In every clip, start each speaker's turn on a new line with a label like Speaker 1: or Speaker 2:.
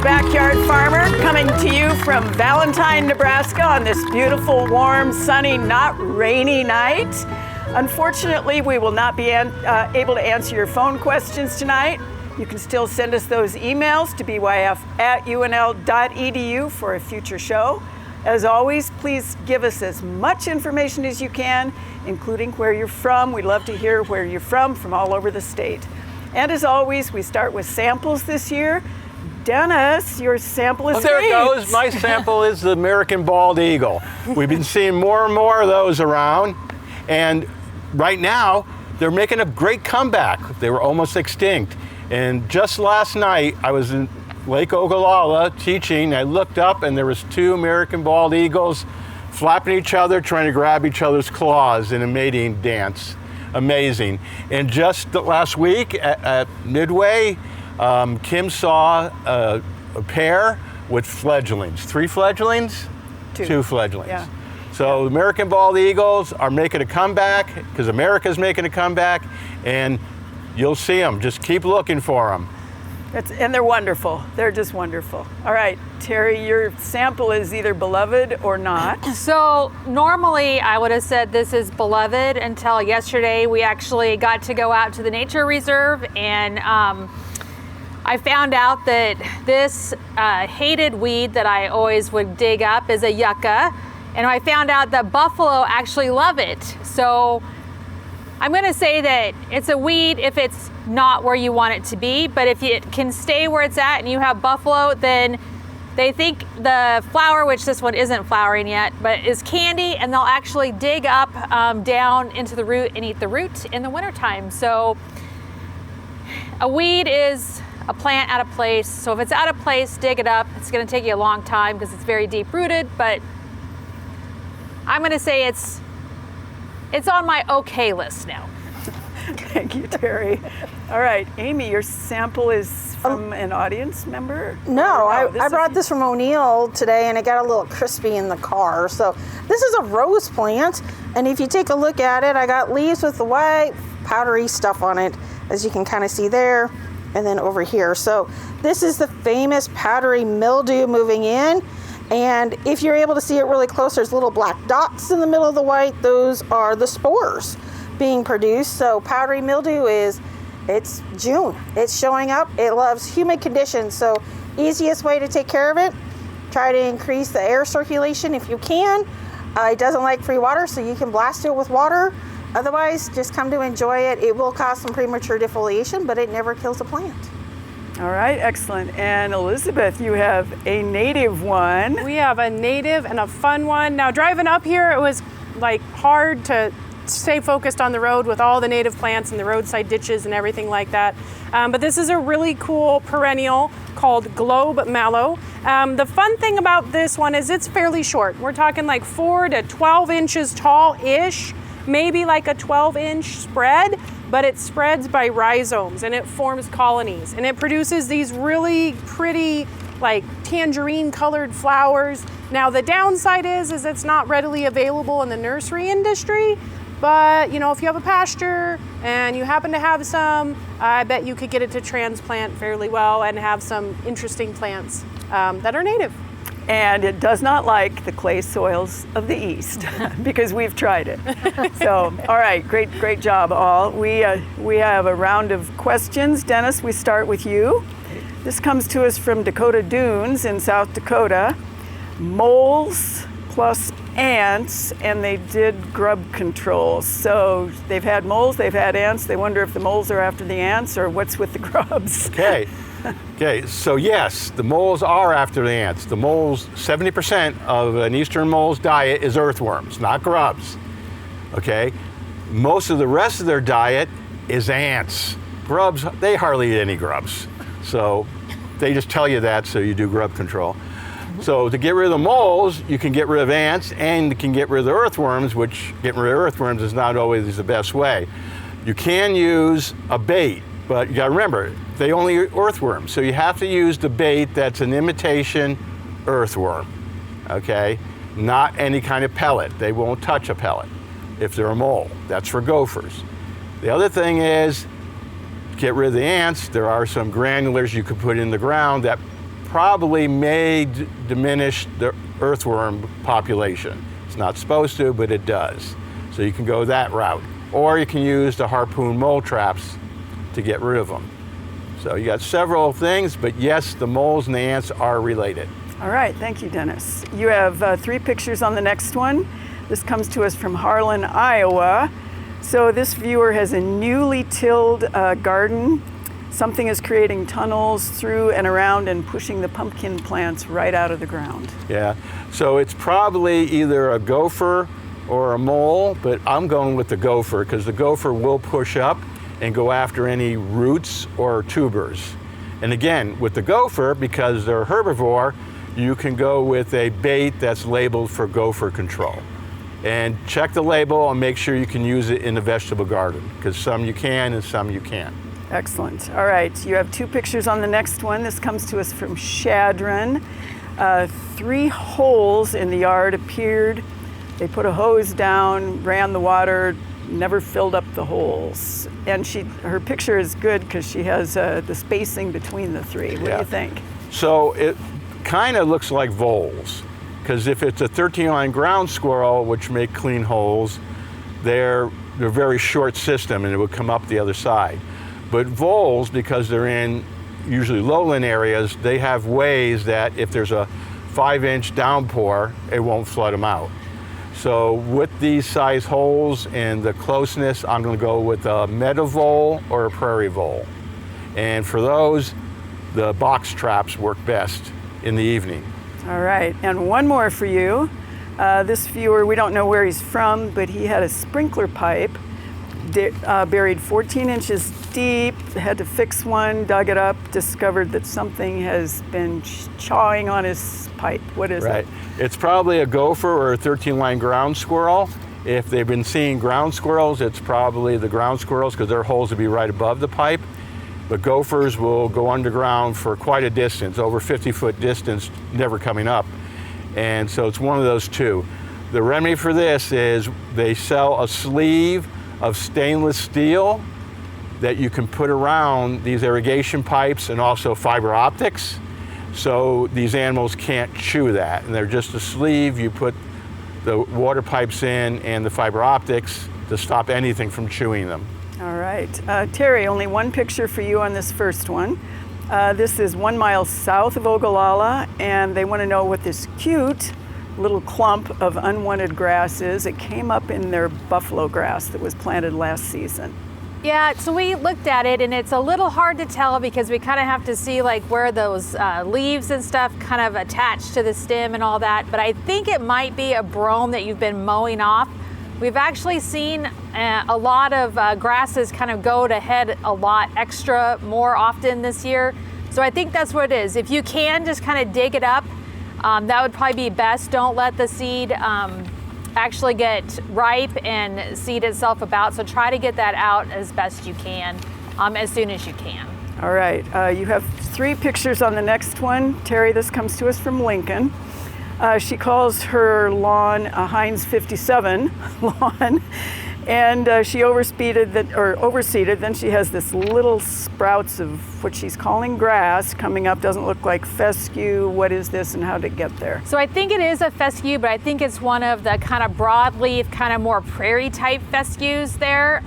Speaker 1: Backyard Farmer, coming to you from Valentine, Nebraska on this beautiful, warm, sunny, not rainy night. Unfortunately, we will not be able to answer your phone questions tonight. You can still send us those emails to byf@unl.edu for a future show. As always, please give us as much information as you can, including where you're from. We'd love to hear where you're from all over the state. And as always, we start with samples this year. Dennis, your sample is
Speaker 2: there it goes. My sample is the American bald eagle. We've been seeing more and more of those around, and right now they're making a great comeback. They were almost extinct, and just last night I was in Lake Ogallala teaching. I looked up and there was 2 American bald eagles flapping each other, trying to grab each other's claws in a mating dance. Amazing. And just last week at Midway, Kim saw a pair with fledglings. 3 fledglings? 2 fledglings. Yeah. So American bald eagles are making a comeback because America's making a comeback, and you'll see them. Just keep looking for them.
Speaker 1: And they're wonderful. They're just wonderful. All right, Terri, your sample is either beloved or not.
Speaker 3: So normally I would have said this is beloved until yesterday. We actually got to go out to the nature reserve, and I found out that this hated weed that I always would dig up is a yucca, and I found out that buffalo actually love it. So I'm going to say that it's a weed if it's not where you want it to be, but if it can stay where it's at and you have buffalo, then they think the flower, which this one isn't flowering yet, but is candy, and they'll actually dig up down into the root and eat the root in the wintertime. So a weed is a plant out of place. So if it's out of place, dig it up. It's going to take you a long time because it's very deep rooted, but I'm going to say it's on my okay list now.
Speaker 1: Thank you, Terri. All right, Amy, your sample is from an audience member?
Speaker 4: No, I brought this from O'Neill today, and it got a little crispy in the car. So this is a rose plant, and if you take a look at it, I got leaves with the white powdery stuff on it, as you can kind of see there, and then over here. So this is the famous powdery mildew moving in. And if you're able to see it really close, there's little black dots in the middle of the white. Those are the spores being produced. So powdery mildew it's June. It's showing up. It loves humid conditions. So easiest way to take care of it, try to increase the air circulation if you can. It doesn't like free water, so you can blast it with water. Otherwise, just come to enjoy it. It will cause some premature defoliation, but it never kills a plant.
Speaker 1: All right, excellent. And Elizabeth, you have a native one.
Speaker 5: We have a native and a fun one. Now, driving up here, it was like hard to stay focused on the road with all the native plants and the roadside ditches and everything like that. But this is a really cool perennial called Globe Mallow. The fun thing about this one is it's fairly short. We're talking like 4 to 12 inches tall-ish, maybe like a 12-inch spread, but it spreads by rhizomes and it forms colonies, and it produces these really pretty, like tangerine colored flowers. Now the downside is it's not readily available in the nursery industry, but you know, if you have a pasture and you happen to have some, I bet you could get it to transplant fairly well and have some interesting plants that are native.
Speaker 1: And it does not like the clay soils of the East because we've tried it. So, all right, great job all. We have a round of questions. Dennis, we start with you. This comes to us from Dakota Dunes in South Dakota. Moles plus ants, and they did grub control. So they've had moles, they've had ants. They wonder if the moles are after the ants or what's with the grubs.
Speaker 2: Okay, so yes, the moles are after the ants. The moles, 70% of an eastern mole's diet is earthworms, not grubs. Okay, most of the rest of their diet is ants. Grubs, they hardly eat any grubs. So they just tell you that so you do grub control. So to get rid of the moles, you can get rid of ants and you can get rid of the earthworms, which getting rid of earthworms is not always the best way. You can use a bait, but you gotta remember, they only eat earthworms. So you have to use the bait that's an imitation earthworm, okay? Not any kind of pellet. They won't touch a pellet if they're a mole. That's for gophers. The other thing is, get rid of the ants, there are some granulars you could put in the ground that probably may diminish the earthworm population. It's not supposed to, but it does. So you can go that route. Or you can use the harpoon mole traps to get rid of them. So you got several things, but yes, the moles and the ants are related.
Speaker 1: All right, thank you, Dennis. You have 3 pictures on the next one. This comes to us from Harlan, Iowa. So this viewer has a newly tilled garden. Something is creating tunnels through and around and pushing the pumpkin plants right out of the ground.
Speaker 2: Yeah, so it's probably either a gopher or a mole, but I'm going with the gopher because the gopher will push up and go after any roots or tubers. And again, with the gopher, because they're herbivore, you can go with a bait that's labeled for gopher control. And check the label and make sure you can use it in the vegetable garden, because some you can and some you can't.
Speaker 1: Excellent. All right, you have 2 pictures on the next one. This comes to us from Shadron. 3 holes in the yard appeared. They put a hose down, ran the water, never filled up the holes. And her picture is good because she has the spacing between the 3. What do you think?
Speaker 2: So it kind of looks like voles, because if it's a 13-line ground squirrel, which make clean holes, they're very short system and it would come up the other side. But voles, because they're in usually lowland areas, they have ways that if there's a 5-inch downpour, it won't flood them out. So with these size holes and the closeness, I'm going to go with a meadow vole or a prairie vole. And for those, the box traps work best in the evening.
Speaker 1: All right, and one more for you. This viewer, we don't know where he's from, but he had a sprinkler pipe buried 14 inches deep, had to fix one, dug it up, discovered that something has been chawing on his pipe. What is it?
Speaker 2: It's probably a gopher or a 13-line ground squirrel. If they've been seeing ground squirrels, it's probably the ground squirrels because their holes will be right above the pipe. But gophers will go underground for quite a distance, over 50-foot distance, never coming up. And so it's one of those 2. The remedy for this is they sell a sleeve of stainless steel that you can put around these irrigation pipes and also fiber optics. So these animals can't chew that. And they're just a sleeve. You put the water pipes in and the fiber optics to stop anything from chewing them.
Speaker 1: All right. Terri, only 1 picture for you on this first one. This is 1 mile south of Ogallala, and they want to know what this cute little clump of unwanted grass is. It came up in their buffalo grass that was planted last season.
Speaker 3: Yeah, so we looked at it and it's a little hard to tell because we kind of have to see like where those leaves and stuff kind of attach to the stem and all that, but I think it might be a brome that you've been mowing off. We've actually seen a lot of grasses kind of go to head a lot more often this year. So I think that's what it is. If you can just kind of dig it up, that would probably be best. Don't let the seed actually get ripe and seed itself about. So try to get that out as best you can, as soon as you can.
Speaker 1: All right, you have 3 pictures on the next one. Terri, this comes to us from Lincoln. She calls her lawn a Heinz 57 lawn, and she overseeded. Then she has this little sprouts of what she's calling grass coming up. Doesn't look like fescue. What is this, and how did it get there?
Speaker 3: So I think it is a fescue, but I think it's one of the kind of broadleaf, kind of more prairie type fescues there.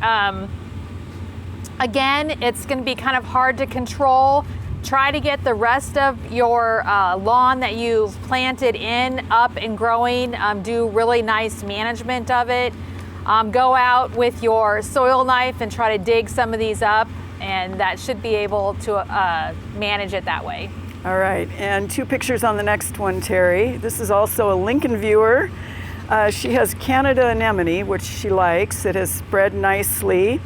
Speaker 3: Again, it's going to be kind of hard to control. Try to get the rest of your lawn that you've planted in up and growing. Do really nice management of it. Go out with your soil knife and try to dig some of these up, and that should be able to manage it that way.
Speaker 1: All right, and 2 pictures on the next one, Terri. This is also a Lincoln viewer. She has Canada anemone, which she likes. It has spread nicely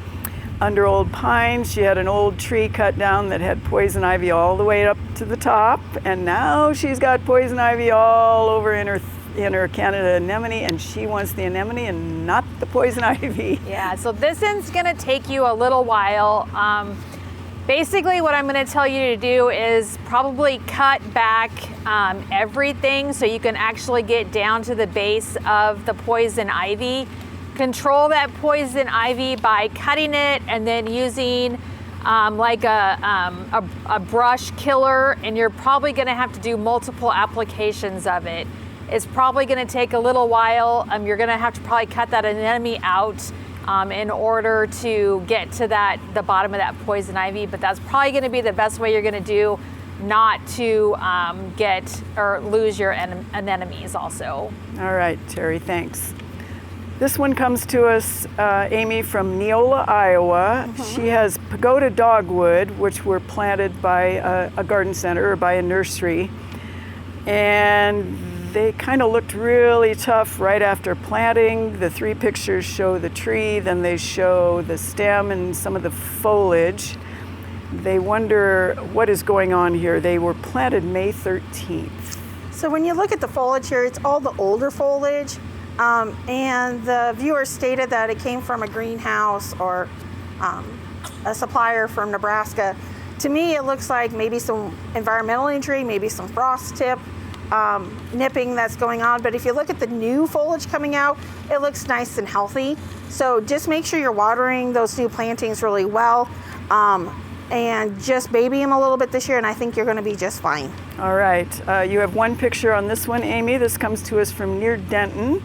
Speaker 1: under old pines. She had an old tree cut down that had poison ivy all the way up to the top, and now she's got poison ivy all over in her Canada anemone, and she wants the anemone and not the poison ivy.
Speaker 3: Yeah, so this one's gonna take you a little while. Basically what I'm gonna tell you to do is probably cut back everything so you can actually get down to the base of the poison ivy. Control that poison ivy by cutting it and then using like a brush killer, and you're probably going to have to do multiple applications of it. It's probably going to take a little while. You're going to have to probably cut that anemone out in order to get to the bottom of that poison ivy, but that's probably going to be the best way you're going to do not to get or lose your anemones also.
Speaker 1: All right, Terri, thanks. This one comes to us, Amy, from Neola, Iowa. She has pagoda dogwood, which were planted by a garden center or by a nursery. And they kind of looked really tough right after planting. The 3 pictures show the tree, then they show the stem and some of the foliage. They wonder what is going on here. They were planted May 13th.
Speaker 4: So when you look at the foliage here, it's all the older foliage. And the viewer stated that it came from a greenhouse or a supplier from Nebraska. To me, it looks like maybe some environmental injury, maybe some frost tip, nipping that's going on. But if you look at the new foliage coming out, it looks nice and healthy. So just make sure you're watering those new plantings really well. And just baby them a little bit this year, and I think you're going to be just fine.
Speaker 1: All right, you have one picture on this one, Amy. This comes to us from near Denton.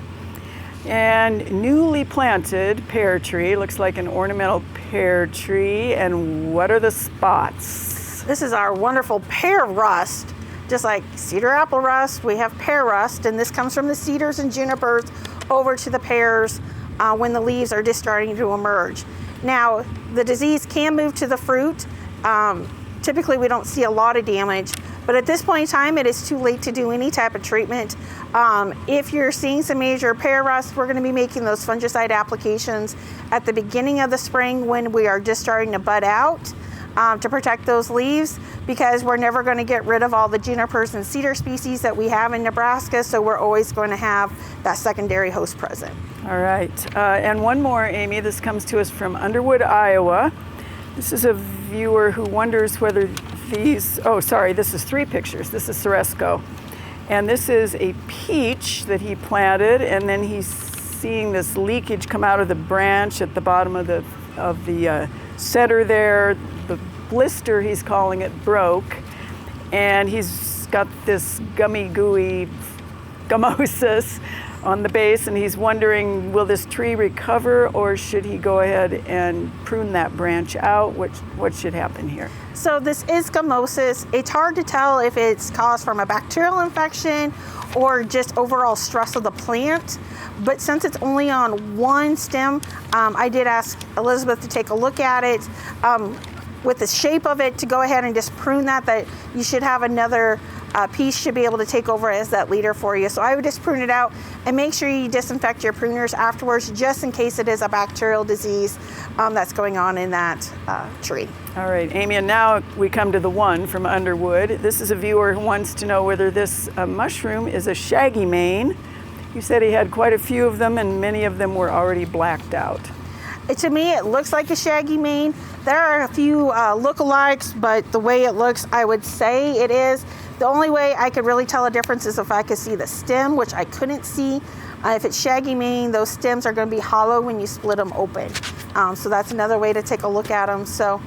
Speaker 1: And newly planted pear tree, looks like an ornamental pear tree. And what are the spots?
Speaker 4: This is our wonderful pear rust. Just like cedar apple rust, we have pear rust, and this comes from the cedars and junipers over to the pears when the leaves are just starting to emerge. Now, the disease can move to the fruit. Typically, we don't see a lot of damage, but at this point in time, it is too late to do any type of treatment. If you're seeing some major pear rust, we're going to be making those fungicide applications at the beginning of the spring when we are just starting to bud out to protect those leaves, because we're never going to get rid of all the junipers and cedar species that we have in Nebraska, so we're always going to have that secondary host present.
Speaker 1: All right, and one more, Amy. This comes to us from Underwood, Iowa. This is a viewer who wonders whether these, this is 3 pictures. This is Ceresco. And this is a peach that he planted, and then he's seeing this leakage come out of the branch at the bottom of the center there. The blister, he's calling it, broke, and he's got this gummy gooey gummosis on the base, and he's wondering, will this tree recover, or should he go ahead and prune that branch out? What should happen here?
Speaker 4: So this is gummosis. It's hard to tell if it's caused from a bacterial infection or just overall stress of the plant. But since it's only on one stem, I did ask Elizabeth to take a look at it with the shape of it to go ahead and just prune that you should have another piece should be able to take over as that leader for you. So I would just prune it out and make sure you disinfect your pruners afterwards, just in case it is a bacterial disease that's going on in that tree.
Speaker 1: All right, Amy, and now we come to the one from Underwood. This is a viewer who wants to know whether this mushroom is a shaggy mane. He said he had quite a few of them, and many of them were already blacked out.
Speaker 4: To me, it looks like a shaggy mane. There are a few lookalikes, but the way it looks, I would say it is. The only way I could really tell a difference is if I could see the stem, which I couldn't see. If it's shaggy mane, those stems are going to be hollow when you split them open. So that's another way to take a look at them. So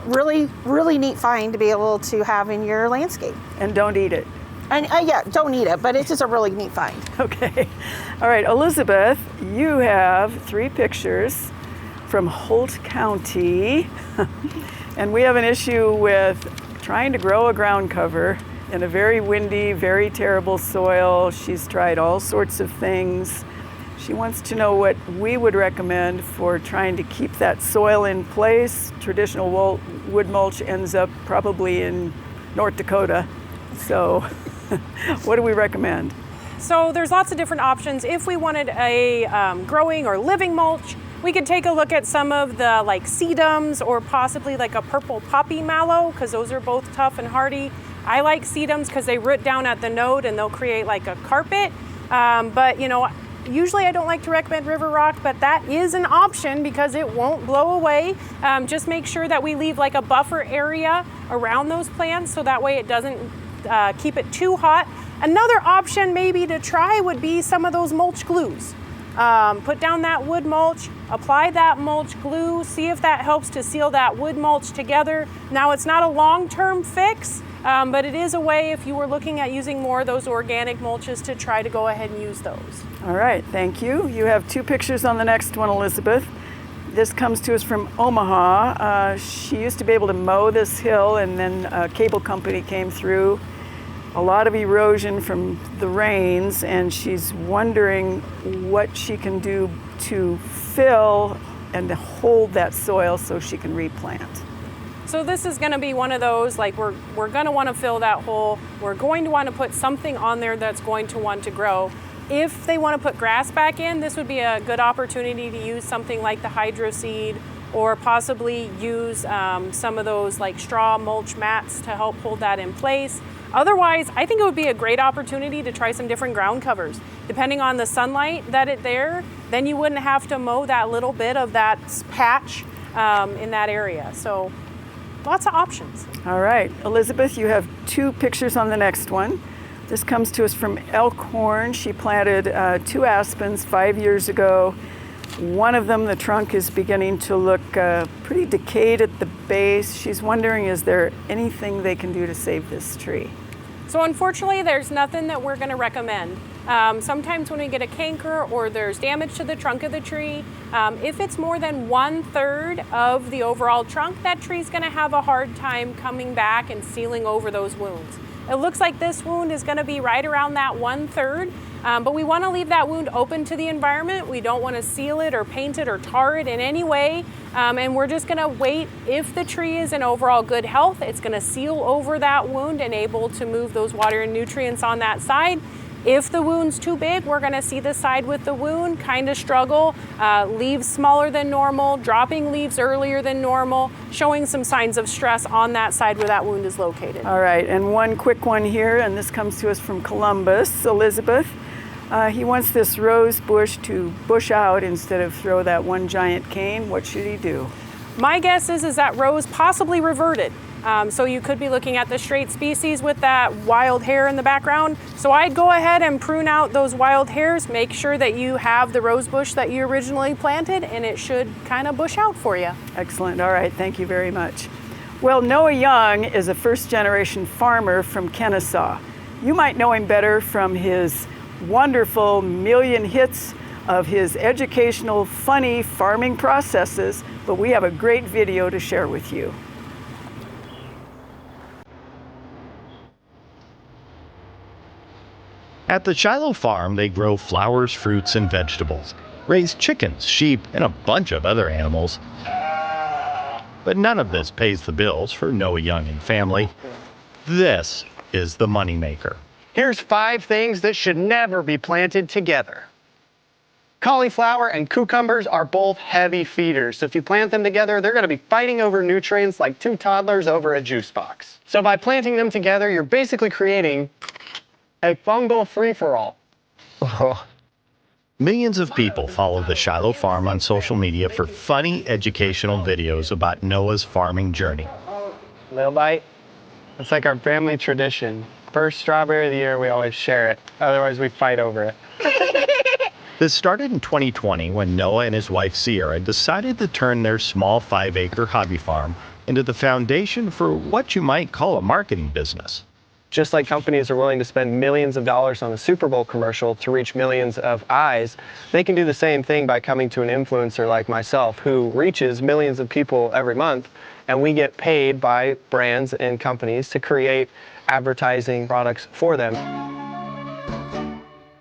Speaker 4: really, really neat find to be able to have in your landscape.
Speaker 1: And don't eat it.
Speaker 4: And don't eat it, but it's just a really neat find.
Speaker 1: Okay. All right, Elizabeth, you have 3 pictures from Holt County. And we have an issue with trying to grow a ground cover in a very windy, very terrible soil. She's tried all sorts of things. She wants to know what we would recommend for trying to keep that soil in place. Traditional wood mulch ends up probably in North Dakota. So what do we recommend?
Speaker 5: So there's lots of different options. If we wanted a growing or living mulch, we could take a look at some of the like sedums or possibly like a purple poppy mallow, because those are both tough and hardy. I like sedums because they root down at the node and they'll create like a carpet. But usually I don't like to recommend river rock, but that is an option because it won't blow away. Just make sure that we leave like a buffer area around those plants so that way it doesn't keep it too hot. Another option maybe to try would be some of those mulch glues. put down that wood mulch, apply that mulch glue, see if that helps to seal that wood mulch together. Now, it's not a long-term fix, but it is a way if you were looking at using more of those organic mulches to try to go ahead and use those.
Speaker 1: All right, thank you. You have 2 pictures on the next one, Elizabeth. This comes to us from Omaha. She used to be able to mow this hill, and then a cable company came through. A lot of erosion from the rains, and she's wondering what she can do to fill and to hold that soil so she can replant.
Speaker 5: So this is going to be one of those, like we're going to want to fill that hole. We're going to want to put something on there that's going to want to grow. If they want to put grass back in, this would be a good opportunity to use something like the hydro seed, or possibly use some of those like straw mulch mats to help hold that in place. Otherwise, I think it would be a great opportunity to try some different ground covers. Depending on the sunlight that it's there, then you wouldn't have to mow that little bit of that patch in that area. So lots of options.
Speaker 1: All right, Elizabeth, you have 2 pictures on the next one. This comes to us from Elkhorn. She planted 2 aspens 5 years ago. One of them, the trunk is beginning to look pretty decayed at the base. She's wondering, is there anything they can do to save this tree?
Speaker 5: So unfortunately, there's nothing that we're going to recommend. Sometimes when we get a canker or there's damage to the trunk of the tree, if it's more than 1/3 of the overall trunk, that tree's going to have a hard time coming back and sealing over those wounds. It looks like this wound is going to be right around that 1/3, but we want to leave that wound open to the environment. We don't want to seal it or paint it or tar it in any way, and we're just going to wait. If the tree is in overall good health, it's going to seal over that wound and able to move those water and nutrients on that side. If the wound's too big, we're going to see the side with the wound kind of struggle, leaves smaller than normal, dropping leaves earlier than normal, showing some signs of stress on that side where that wound is located.
Speaker 1: All right, and one quick one here, and this comes to us from Columbus, Elizabeth. He wants this rose bush to bush out instead of throw that one giant cane. What should he do?
Speaker 5: My guess is that rose possibly reverted. So you could be looking at the straight species with that wild hair in the background. So I'd go ahead and prune out those wild hairs, make sure that you have the rose bush that you originally planted, and it should kind of bush out for you.
Speaker 1: Excellent. All right, thank you very much. Well, Noah Young is a first-generation farmer from Kennesaw. You might know him better from his wonderful million hits of his educational, funny farming processes, but we have a great video to share with you.
Speaker 6: At the Shiloh farm, they grow flowers, fruits, and vegetables, raise chickens, sheep, and a bunch of other animals. But none of this pays the bills for Noah Young and family. This is the moneymaker.
Speaker 7: Here's 5 things that should never be planted together. Cauliflower and cucumbers are both heavy feeders, so if you plant them together, they're going to be fighting over nutrients like 2 toddlers over a juice box. So by planting them together, you're basically creating a fungal free-for-all.
Speaker 6: Millions of people follow the Shiloh farm on social media for funny educational videos about Noah's farming journey.
Speaker 7: Little bite. It's like our family tradition. First strawberry of the year, we always share it. Otherwise, we fight over it.
Speaker 6: This started in 2020 when Noah and his wife Sierra decided to turn their small 5-acre hobby farm into the foundation for what you might call a marketing business.
Speaker 7: Just like companies are willing to spend millions of dollars on a Super Bowl commercial to reach millions of eyes, they can do the same thing by coming to an influencer like myself who reaches millions of people every month, and we get paid by brands and companies to create advertising products for them.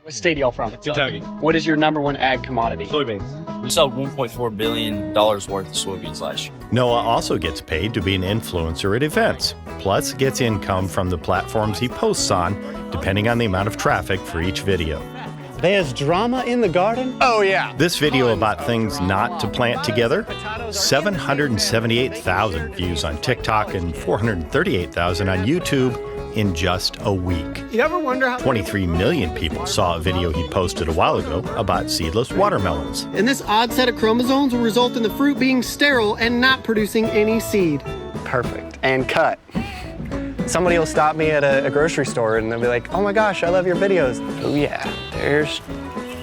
Speaker 7: What state are y'all from?
Speaker 8: Kentucky.
Speaker 7: What is your #1 ag commodity?
Speaker 8: Soybeans. We sold $1.4 billion worth of soybeans last year.
Speaker 6: Noah also gets paid to be an influencer at events, plus gets income from the platforms he posts on, depending on the amount of traffic for each video.
Speaker 7: There's drama in the garden? Oh yeah.
Speaker 6: This video about things not to plant together, 778,000 views on TikTok and 438,000 on YouTube in just a week.
Speaker 7: You ever wonder how
Speaker 6: 23 million people saw a video he posted a while ago about seedless watermelons.
Speaker 7: And this odd set of chromosomes will result in the fruit being sterile and not producing any seed. Perfect. And cut. Somebody will stop me at a grocery store and they'll be like, oh my gosh, I love your videos. Oh yeah, there's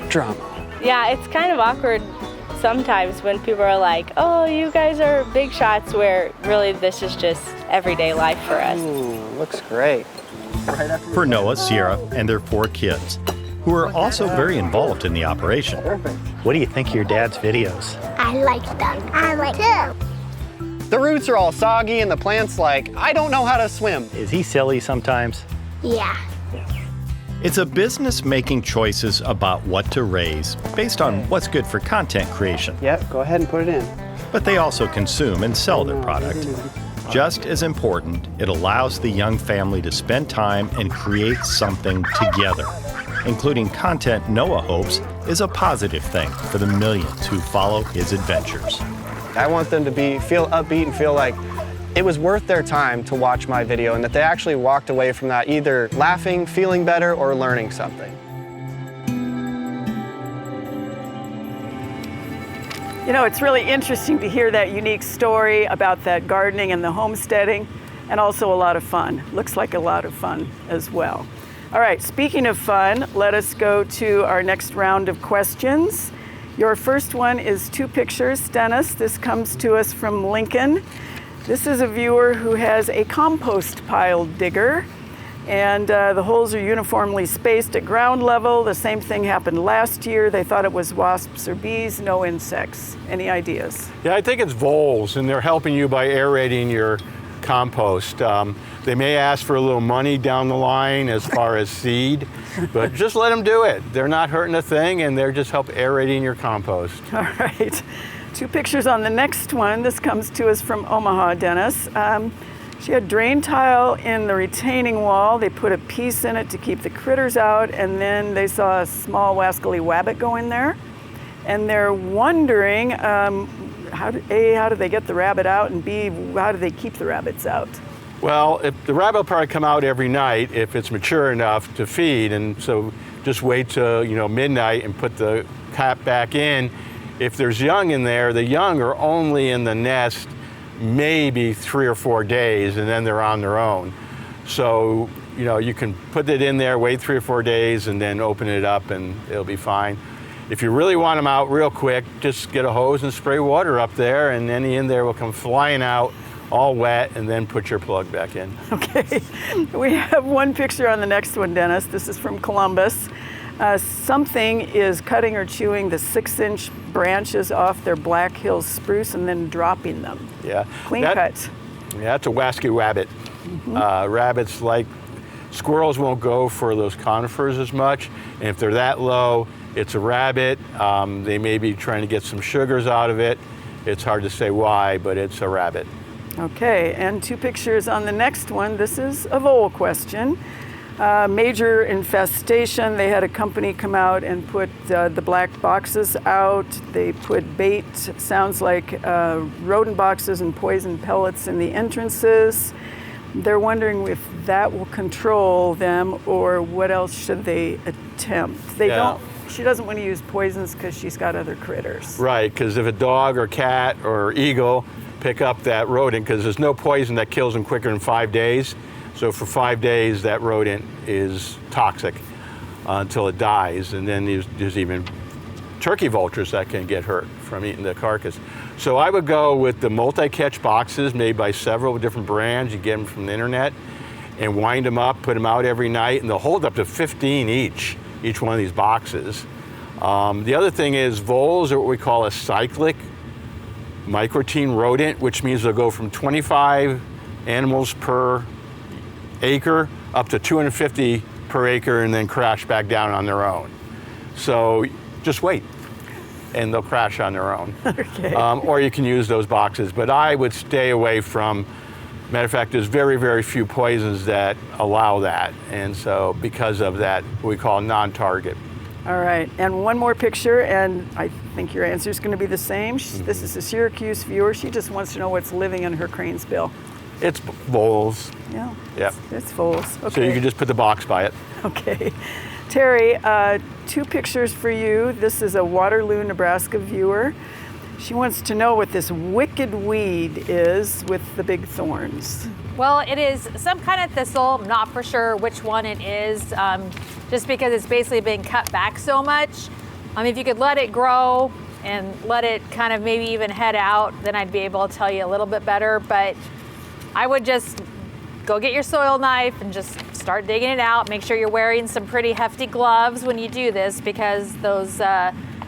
Speaker 7: drama.
Speaker 9: Yeah, it's kind of awkward sometimes when people are like, oh, you guys are big shots, where really this is just everyday life for us.
Speaker 7: Ooh, looks great.
Speaker 6: For Noah, Sierra, and their 4 kids, who are also very involved in the operation.
Speaker 7: What do you think of your dad's videos?
Speaker 10: I like them. I like them.
Speaker 7: The roots are all soggy and the plant's like, I don't know how to swim.
Speaker 11: Is he silly sometimes?
Speaker 10: Yeah.
Speaker 6: It's a business making choices about what to raise based on what's good for content creation.
Speaker 7: Yep, go ahead and put it in.
Speaker 6: But they also consume and sell their product. Just as important, it allows the young family to spend time and create something together, including content Noah hopes is a positive thing for the millions who follow his adventures.
Speaker 7: I want them to feel upbeat and feel like it was worth their time to watch my video and that they actually walked away from that either laughing, feeling better, or learning something.
Speaker 1: You know, it's really interesting to hear that unique story about that gardening and the homesteading, and also a lot of fun. Looks like a lot of fun as well. All right, speaking of fun, let us go to our next round of questions. Your first one is 2 pictures, Dennis. This comes to us from Lincoln. This is a viewer who has a compost pile digger, and the holes are uniformly spaced at ground level. The same thing happened last year. They thought it was wasps or bees, no insects. Any ideas?
Speaker 2: Yeah, I think it's voles, and they're helping you by aerating your compost. They may ask for a little money down the line as far as seed, but just let them do it. They're not hurting a thing, and they're just help aerating your compost.
Speaker 1: All right. 2 pictures on the next one. This comes to us from Omaha, Dennis. She had drain tile in the retaining wall. They put a piece in it to keep the critters out, and then they saw a small wascally wabbit go in there. And they're wondering, how do they get the rabbit out, and B, how do they keep the rabbits out?
Speaker 2: Well, if the rabbit will probably come out every night if it's mature enough to feed, and so just wait till midnight and put the cap back in. If there's young in there, the young are only in the nest maybe 3 or 4 days, and then they're on their own. So you can put it in there, wait 3 or 4 days, and then open it up, and it'll be fine. If you really want them out real quick, just get a hose and spray water up there, and any in there will come flying out all wet, and then put your plug back in.
Speaker 1: Okay, we have 1 picture on the next one, Dennis. This is from Columbus. Something is cutting or chewing the 6-inch branches off their Black Hills spruce and then dropping them.
Speaker 2: Yeah.
Speaker 1: Clean cut.
Speaker 2: Yeah, that's a wasky rabbit. Rabbits, like squirrels, won't go for those conifers as much, and if they're that low, it's a rabbit. They may be trying to get some sugars out of it. It's hard to say why, but it's a rabbit.
Speaker 1: Okay, and 2 pictures on the next one. This is a vole question. Major infestation. They had a company come out and put the black boxes out. They put bait, sounds like rodent boxes and poison pellets in the entrances. They're wondering if that will control them, or what else should they attempt. She doesn't want to use poisons because she's got other critters.
Speaker 2: Right, because if a dog or cat or eagle pick up that rodent, because there's no poison that kills them quicker than 5 days. So for 5 days, that rodent is toxic until it dies. And then there's even turkey vultures that can get hurt from eating the carcass. So I would go with the multi-catch boxes made by several different brands. You get them from the internet, and wind them up, put them out every night, and they'll hold up to 15 each one of these boxes. The other thing is voles are what we call a cyclic microtein rodent, which means they'll go from 25 animals per acre up to 250 per acre, and then crash back down on their own. So just wait, and they'll crash on their own.
Speaker 1: Okay.
Speaker 2: Or you can use those boxes, but I would stay away from, matter of fact, there's very, very few poisons that allow that, and so because of that, we call non-target.
Speaker 1: All right, and 1 more picture, and I think your answer is going to be the same. This is a Syracuse viewer. She just wants to know what's living in her crane's bill.
Speaker 2: It's voles.
Speaker 1: Yeah.
Speaker 2: Yep.
Speaker 1: It's voles. Okay.
Speaker 2: So you can just put the box by it.
Speaker 1: Okay. Terri, 2 pictures for you. This is a Waterloo, Nebraska viewer. She wants to know what this wicked weed is with the big thorns.
Speaker 3: Well, it is some kind of thistle. I'm not for sure which one it is, just because it's basically been cut back so much. If you could let it grow and let it kind of maybe even head out, then I'd be able to tell you a little bit better. But I would just go get your soil knife and just start digging it out. Make sure you're wearing some pretty hefty gloves when you do this, because those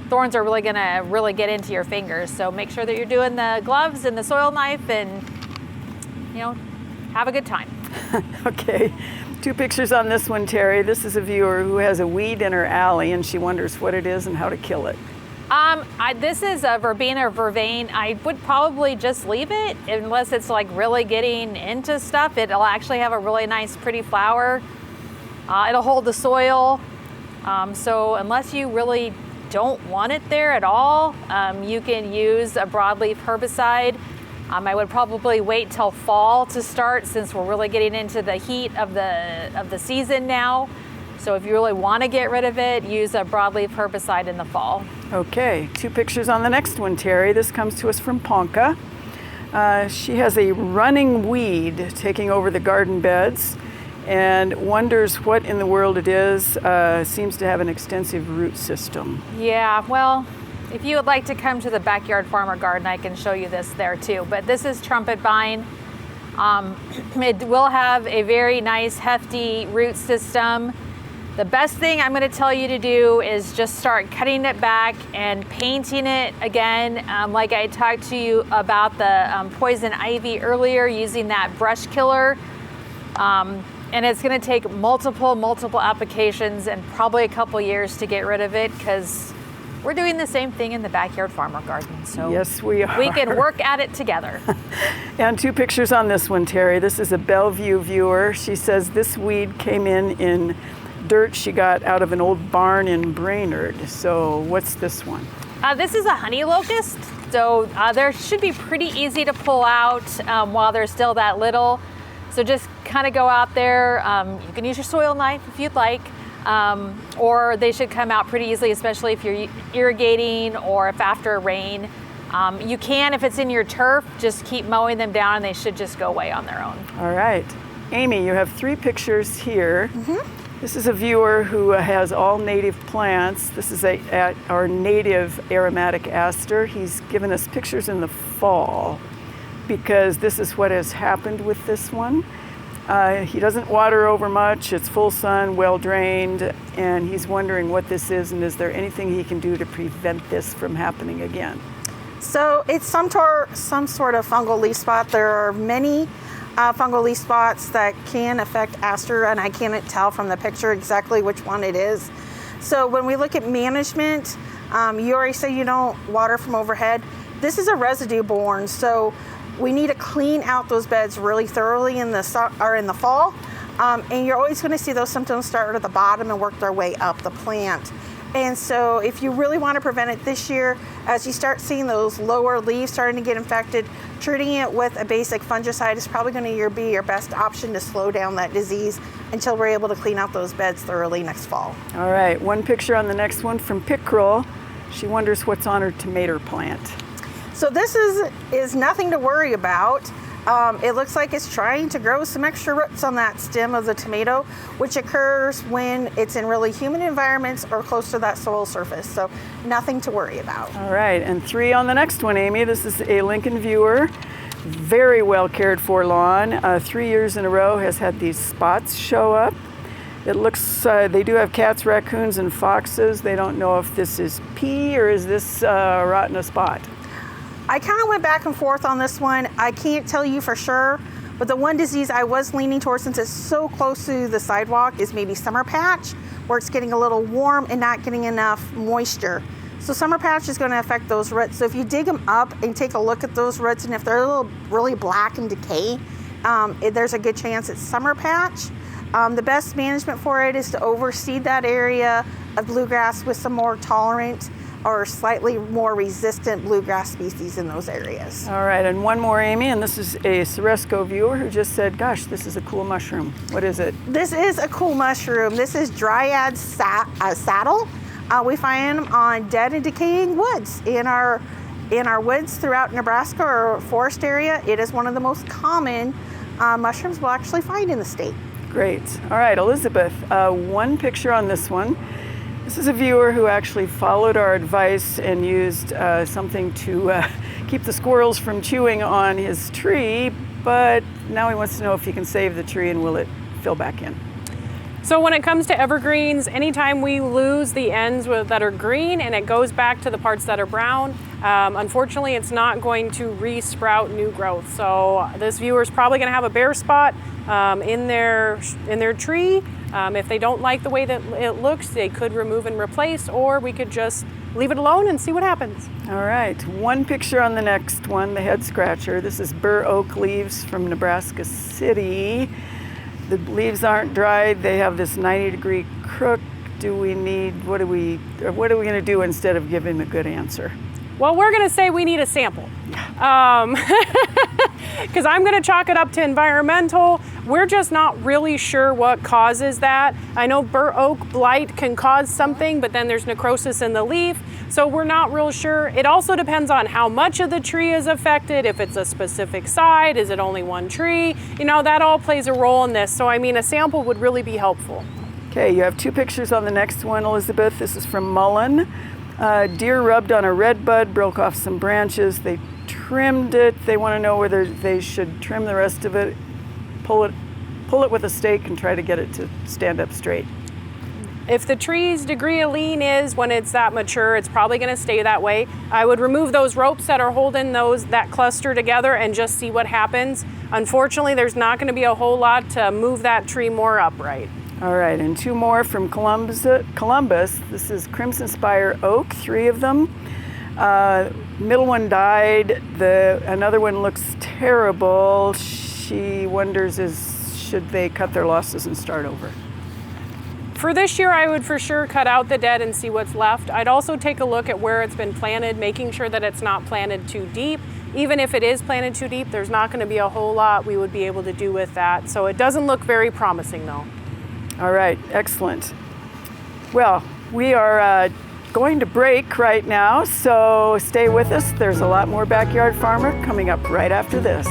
Speaker 3: thorns are really gonna get into your fingers. So make sure that you're doing the gloves and the soil knife, and have a good time.
Speaker 1: Okay, 2 pictures on this one, Terry. This is a viewer who has a weed in her alley and she wonders what it is and how to kill it.
Speaker 3: This is a verbena or vervain. I would probably just leave it unless it's like really getting into stuff. It'll actually have a really nice, pretty flower. It'll hold the soil. So unless you really don't want it there at all, you can use a broadleaf herbicide. I would probably wait till fall to start, since we're really getting into the heat of the season now. So if you really want to get rid of it, use a broadleaf herbicide in the fall.
Speaker 1: Okay, 2 pictures on the next one, Terry. This comes to us from Ponca. She has a running weed taking over the garden beds and wonders what in the world it is. Seems to have an extensive root system.
Speaker 3: Yeah, well, if you would like to come to the Backyard Farmer Garden, I can show you this there too. But this is trumpet vine. It will have a very nice, hefty root system. The best thing I'm going to tell you to do is just start cutting it back and painting it again. Like I talked to you about the poison ivy earlier, using that brush killer. And it's going to take multiple applications and probably a couple years to get rid of it, because we're doing the same thing in the Backyard Farmer Garden. So
Speaker 1: yes, we are.
Speaker 3: We can work at it together.
Speaker 1: And 2 pictures on this one, Terry. This is a Bellevue viewer. She says this weed came in dirt she got out of an old barn in Brainerd. So what's this one?
Speaker 3: This is a honey locust. So they should be pretty easy to pull out while they're still that little. So just kind of go out there. You can use your soil knife if you'd like, or they should come out pretty easily, especially if you're irrigating or if after a rain. You can, if it's in your turf, just keep mowing them down and they should just go away on their own.
Speaker 1: All right. Amy, you have 3 pictures here. Mm-hmm. This is a viewer who has all native plants. This is our native aromatic aster. He's given us pictures in the fall because this is what has happened with this one. He doesn't water over much. It's full sun, well drained, and he's wondering what this is and is there anything he can do to prevent this from happening again?
Speaker 4: So it's some sort of fungal leaf spot. There are many fungal leaf spots that can affect aster, and I can't tell from the picture exactly which one it is. So when we look at management, you already say you don't water from overhead. This is a residue borne, so we need to clean out those beds really thoroughly in the fall. And you're always going to see those symptoms start at the bottom and work their way up the plant. And so if you really want to prevent it this year, as you start seeing those lower leaves starting to get infected, treating it with a basic fungicide is probably going to be your best option to slow down that disease until we're able to clean out those beds thoroughly next fall.
Speaker 1: All right, 1 picture on the next one from Pickrell. She wonders what's on her tomato plant.
Speaker 4: So this is nothing to worry about. It looks like it's trying to grow some extra roots on that stem of the tomato, which occurs when it's in really humid environments or close to that soil surface. So nothing to worry about.
Speaker 1: All right, and 3 on the next one, Amy. This is a Lincoln viewer. Very well cared for lawn. 3 years in a row has had these spots show up. It looks, they do have cats, raccoons, and foxes. They don't know if this is pea or is this rot in a spot.
Speaker 4: I kind of went back and forth on this one. I can't tell you for sure, but the one disease I was leaning towards, since it's so close to the sidewalk, is maybe summer patch, where it's getting a little warm and not getting enough moisture. So summer patch is going to affect those roots. So if you dig them up and take a look at those roots, and if they're really black and decay, there's a good chance it's summer patch. The best management for it is to overseed that area of bluegrass with some more tolerant or slightly more resistant bluegrass species in those areas.
Speaker 1: All right, and 1 more, Amy, and this is a Ceresco viewer who just said, gosh, this is a cool mushroom. What is it?
Speaker 4: This is a cool mushroom. This is dryad saddle. We find them on dead and decaying woods in our woods throughout Nebraska or forest area. It is one of the most common mushrooms we'll actually find in the state.
Speaker 1: Great. All right, Elizabeth, 1 picture on this one. This is a viewer who actually followed our advice and used something to keep the squirrels from chewing on his tree, but now he wants to know if he can save the tree and will it fill back in.
Speaker 5: So when it comes to evergreens, anytime we lose the ends that are green and it goes back to the parts that are brown, unfortunately it's not going to re-sprout new growth. So this viewer is probably going to have a bare spot in their tree. If they don't like the way that it looks, they could remove and replace, or we could just leave it alone and see what happens.
Speaker 1: All right, one picture on the next one, the head scratcher. This is bur oak leaves from Nebraska City. The leaves aren't dried. They have this 90-degree crook. What are we going to do instead of giving a good answer?
Speaker 5: Well, we're going to say we need a sample. Because I'm going to chalk it up to environmental. We're just not really sure what causes that. I know bur oak blight can cause something, but then there's necrosis in the leaf. So we're not real sure. It also depends on how much of the tree is affected, if it's a specific side, is it only one tree? You know, that all plays a role in this. So I mean, a sample would really be helpful.
Speaker 1: Okay, you have two pictures on the next one, Elizabeth. This is from Mullen. Deer rubbed on a red bud, broke off some branches. They trimmed it. They want to know whether they should trim the rest of it, pull it with a stake and try to get it to stand up straight.
Speaker 5: If the tree's degree of lean is when it's that mature, it's probably going to stay that way. I would remove those ropes that are holding that cluster together and just see what happens. Unfortunately, there's not going to be a whole lot to move that tree more upright.
Speaker 1: All right, and two more from Columbus. This is Crimson Spire Oak, 3 of them. Middle one died. Another one looks terrible. She wonders should they cut their losses and start over?
Speaker 5: For this year, I would for sure cut out the dead and see what's left. I'd also take a look at where it's been planted, making sure that it's not planted too deep. Even if it is planted too deep, there's not going to be a whole lot we would be able to do with that. So it doesn't look very promising though.
Speaker 1: All right, excellent. Well, we are going to break right now, so stay with us. There's a lot more Backyard Farmer coming up right after this.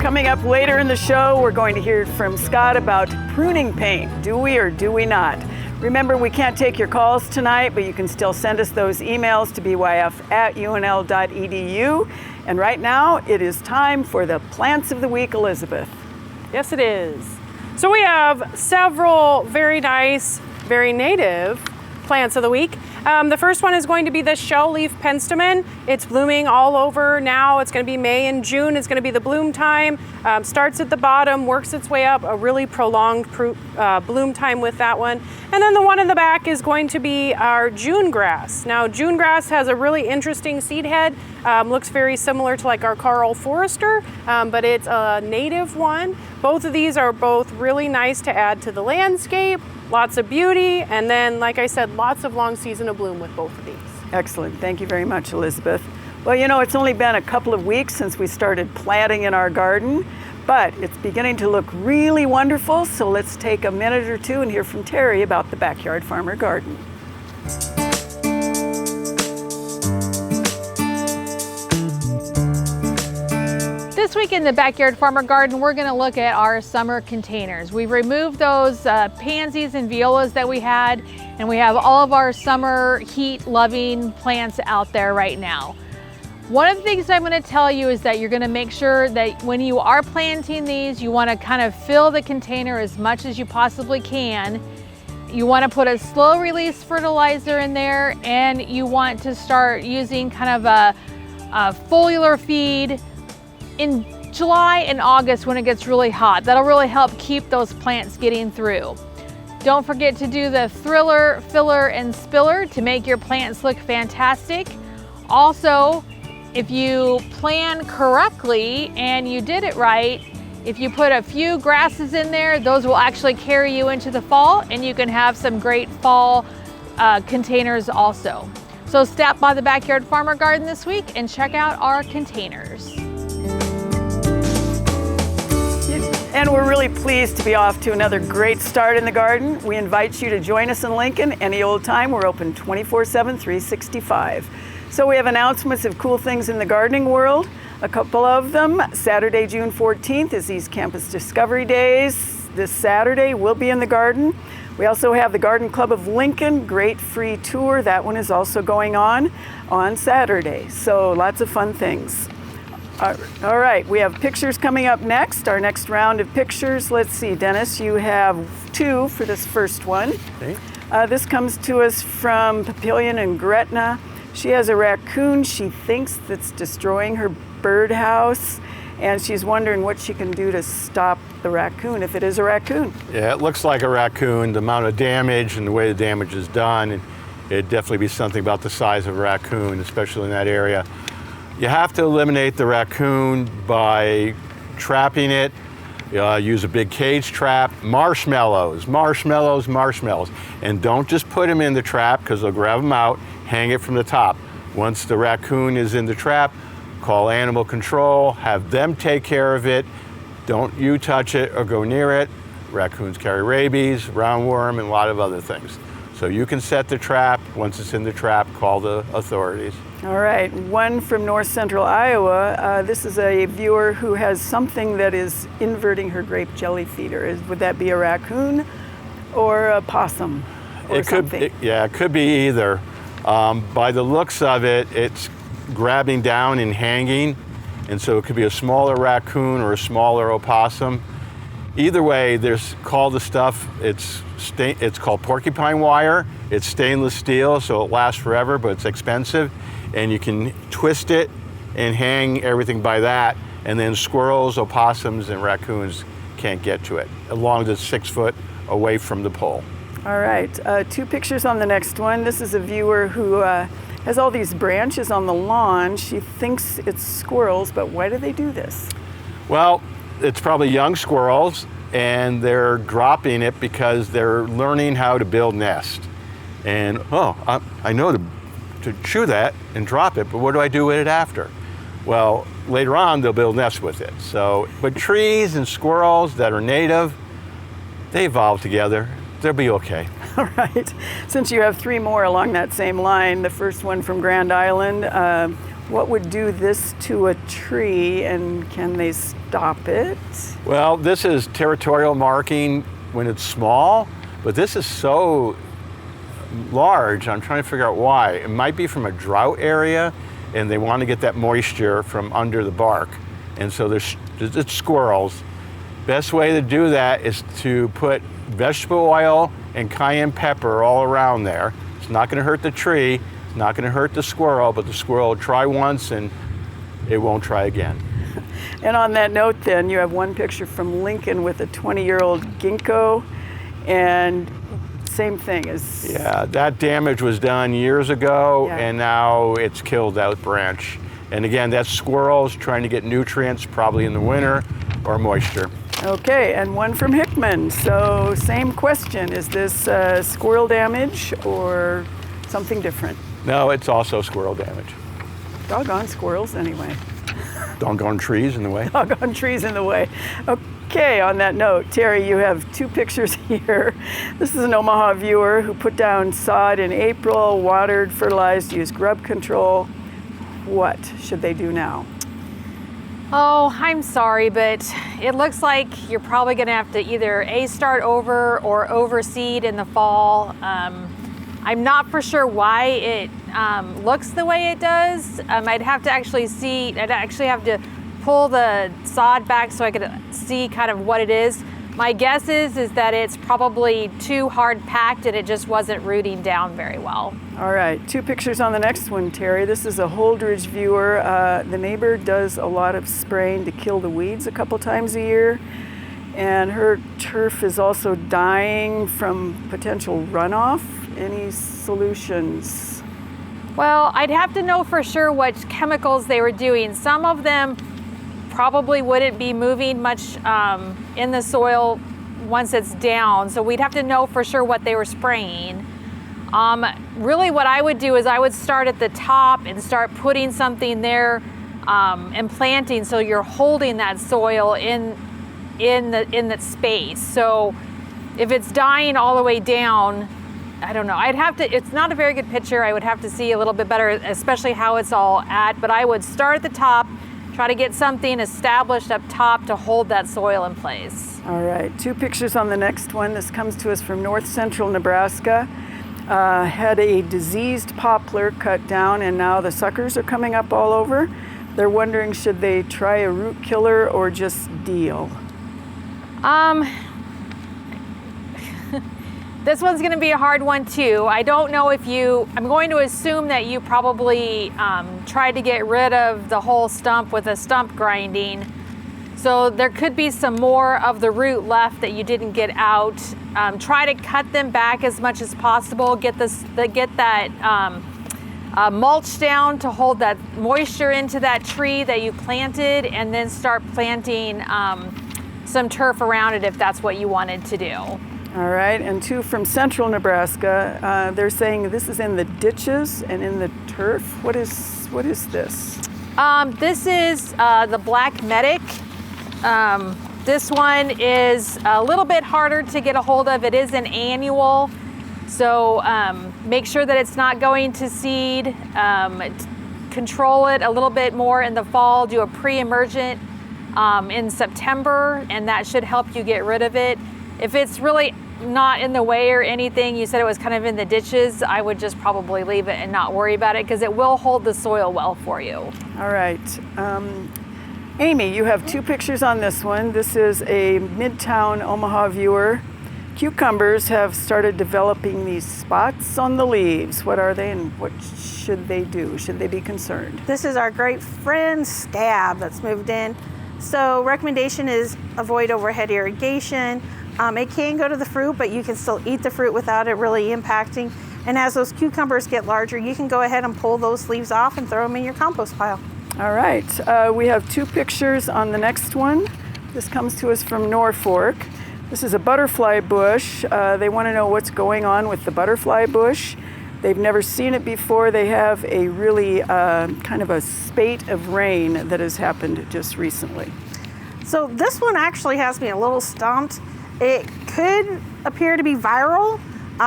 Speaker 1: Coming up later in the show, we're going to hear from Scott about pruning paint. Do we or do we not? Remember, we can't take your calls tonight, but you can still send us those emails to byf@unl.edu. And right now, it is time for the Plants of the Week, Elizabeth.
Speaker 5: Yes, it is. So we have several very nice, very native plants of the week. The first one is going to be the shell leaf penstemon. It's blooming all over now. It's going to be May and June. It's going to be the bloom time. Starts at the bottom, works its way up, a really prolonged bloom time with that one. And then the one in the back is going to be our June grass. Now, June grass has a really interesting seed head. Looks very similar to like our Carl Forester, but it's a native one. Both of these are both really nice to add to the landscape. Lots of beauty, and then, like I said, lots of long season of bloom with both of these.
Speaker 1: Excellent. Thank you very much, Elizabeth. Well, you know, it's only been a couple of weeks since we started planting in our garden, but it's beginning to look really wonderful, so let's take a minute or two and hear from Terri about the Backyard Farmer Garden.
Speaker 3: This week in the Backyard Farmer Garden, we're going to look at our summer containers. We've removed those pansies and violas that we had, and we have all of our summer heat-loving plants out there right now. One of the things I'm going to tell you is that you're going to make sure that when you are planting these, you want to kind of fill the container as much as you possibly can. You want to put a slow release fertilizer in there, and you want to start using kind of a foliar feed in July and August when it gets really hot. That'll really help keep those plants getting through. Don't forget to do the thriller, filler, and spiller to make your plants look fantastic. Also, if you plan correctly and you did it right, if you put a few grasses in there, those will actually carry you into the fall, and you can have some great fall containers also. So stop by the Backyard Farmer Garden this week and check out our containers.
Speaker 1: And we're really pleased to be off to another great start in the garden. We invite you to join us in Lincoln any old time. We're open 24/7, 365. So we have announcements of cool things in the gardening world. A couple of them. Saturday, June 14th is East Campus Discovery Days. This Saturday we'll be in the garden. We also have the Garden Club of Lincoln, great free tour. That one is also going on Saturday. So lots of fun things. All right, we have pictures coming up next, our next round of pictures. Let's see, Dennis, you have 2 for this first one.
Speaker 2: Okay.
Speaker 1: This comes to us from Papillion and Gretna. She has a raccoon she thinks that's destroying her birdhouse, and she's wondering what she can do to stop the raccoon, if it is a raccoon.
Speaker 2: Yeah, it looks like a raccoon. The amount of damage and the way the damage is done, and it'd definitely be something about the size of a raccoon, especially in that area. You have to eliminate the raccoon by trapping it. Use a big cage trap. Marshmallows. And don't just put them in the trap because they'll grab them out. Hang it from the top. Once the raccoon is in the trap, call animal control, have them take care of it. Don't you touch it or go near it. Raccoons carry rabies, roundworm, and a lot of other things. So you can set the trap. Once it's in the trap, call the authorities.
Speaker 1: All right, one from north central Iowa. This is a viewer who has something that is inverting her grape jelly feeder. Would that be a raccoon or a possum or something?
Speaker 2: It could be either. By the looks of it, it's grabbing down and hanging, and so it could be a smaller raccoon or a smaller opossum. Either way, call the stuff. It's called porcupine wire. It's stainless steel, so it lasts forever, but it's expensive. And you can twist it and hang everything by that, and then squirrels, opossums, and raccoons can't get to it, as long as it's 6 foot away from the pole.
Speaker 1: All right, 2 pictures on the next one. This is a viewer who has all these branches on the lawn. She thinks it's squirrels, but why do they do this?
Speaker 2: Well, it's probably young squirrels, and they're dropping it because they're learning how to build nests. And, I know to chew that and drop it, but what do I do with it after? Well, later on, they'll build nests with it. So, but trees and squirrels that are native, they evolve together. They'll be okay.
Speaker 1: All right. Since you have 3 more along that same line, the first one from Grand Island, what would do this to a tree, and can they stop it?
Speaker 2: Well, this is territorial marking when it's small, but this is so large, I'm trying to figure out why. It might be from a drought area, and they want to get that moisture from under the bark. And so it's squirrels. Best way to do that is to put vegetable oil and cayenne pepper all around there. It's not going to hurt the tree, it's not going to hurt the squirrel, but the squirrel will try once and it won't try again.
Speaker 1: And on that note then, you have one picture from Lincoln with a 20-year-old ginkgo, and same thing as...
Speaker 2: Yeah, that damage was done years ago,
Speaker 1: Yeah.
Speaker 2: and now it's killed that branch. And again, that's squirrels trying to get nutrients, probably in the winter, or moisture.
Speaker 1: Okay, and one from Hickman. So same question, is this squirrel damage or something different?
Speaker 2: No, it's also squirrel damage.
Speaker 1: Doggone squirrels anyway.
Speaker 2: Doggone trees in the way.
Speaker 1: Doggone trees in the way. Okay, on that note, Terri, you have 2 pictures here. This is an Omaha viewer who put down sod in April, watered, fertilized, used grub control. What should they do now?
Speaker 3: Oh, I'm sorry, but it looks like you're probably going to have to either start over or overseed in the fall. I'm not for sure why it looks the way it does. I'd have to actually have to pull the sod back so I could see kind of what it is. My guess is that it's probably too hard packed and it just wasn't rooting down very well.
Speaker 1: All right, 2 pictures on the next one, Terri. This is a Holdridge viewer. The neighbor does a lot of spraying to kill the weeds a couple times a year, and her turf is also dying from potential runoff. Any solutions?
Speaker 3: Well, I'd have to know for sure what chemicals they were doing. Some of them probably wouldn't be moving much in the soil once it's down, so we'd have to know for sure what they were spraying. Really what I would do is I would start at the top and start putting something there and planting, so you're holding that soil in in that space. So if it's dying all the way down, I don't know. It's not a very good picture. I would have to see a little bit better, especially how it's all at, but I would start at the top, try to get something established up top to hold that soil in place.
Speaker 1: All right, 2 pictures on the next one. This comes to us from north central Nebraska. Had a diseased poplar cut down, and now the suckers are coming up all over. They're wondering, should they try a root killer or just deal?
Speaker 3: This one's going to be a hard one too. I don't know if I'm going to assume that you probably tried to get rid of the whole stump with a stump grinding. So there could be some more of the root left that you didn't get out. Try to cut them back as much as possible. Get that mulch down to hold that moisture into that tree that you planted, and then start planting some turf around it if that's what you wanted to do.
Speaker 1: All right, and 2 from central Nebraska. They're saying this is in the ditches and in the turf. What is this?
Speaker 3: This is the black medic. This one is a little bit harder to get a hold of. It is an annual, so make sure that it's not going to seed. Control it a little bit more in the fall. Do a pre-emergent in September, and that should help you get rid of it. If it's really not in the way or anything, you said it was kind of in the ditches, I would just probably leave it and not worry about it, because it will hold the soil well for you.
Speaker 1: All right. Amy, you have 2 pictures on this one. This is a Midtown Omaha viewer. Cucumbers have started developing these spots on the leaves. What are they, and what should they do? Should they be concerned?
Speaker 4: This is our great friend Scab that's moved in. So recommendation is avoid overhead irrigation. It can go to the fruit, but you can still eat the fruit without it really impacting. And as those cucumbers get larger, you can go ahead and pull those leaves off and throw them in your compost pile.
Speaker 1: All right, we have 2 pictures on the next one. This comes to us from Norfolk. This is a butterfly bush. They want to know what's going on with the butterfly bush. They've never seen it before. They have a really kind of a spate of rain that has happened just recently.
Speaker 4: So this one actually has me a little stumped. It could appear to be viral.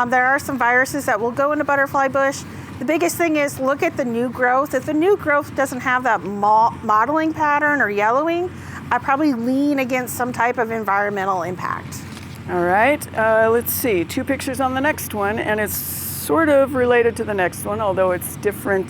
Speaker 4: There are some viruses that will go into butterfly bush. The biggest thing is look at the new growth. If the new growth doesn't have that mottling pattern or yellowing, I probably lean against some type of environmental impact.
Speaker 1: All right, let's see, 2 pictures on the next one, and it's sort of related to the next one, although it's different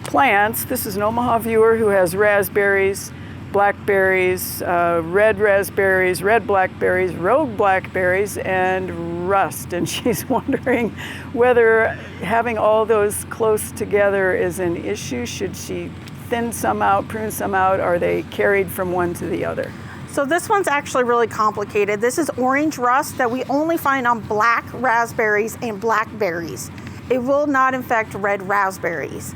Speaker 1: plants. This is an Omaha viewer who has raspberries, blackberries, red raspberries, red blackberries, rogue blackberries, and rust. And she's wondering whether having all those close together is an issue. Should she thin some out, prune some out? Are they carried from one to the other?
Speaker 4: So this one's actually really complicated. This is orange rust that we only find on black raspberries and blackberries. It will not infect red raspberries.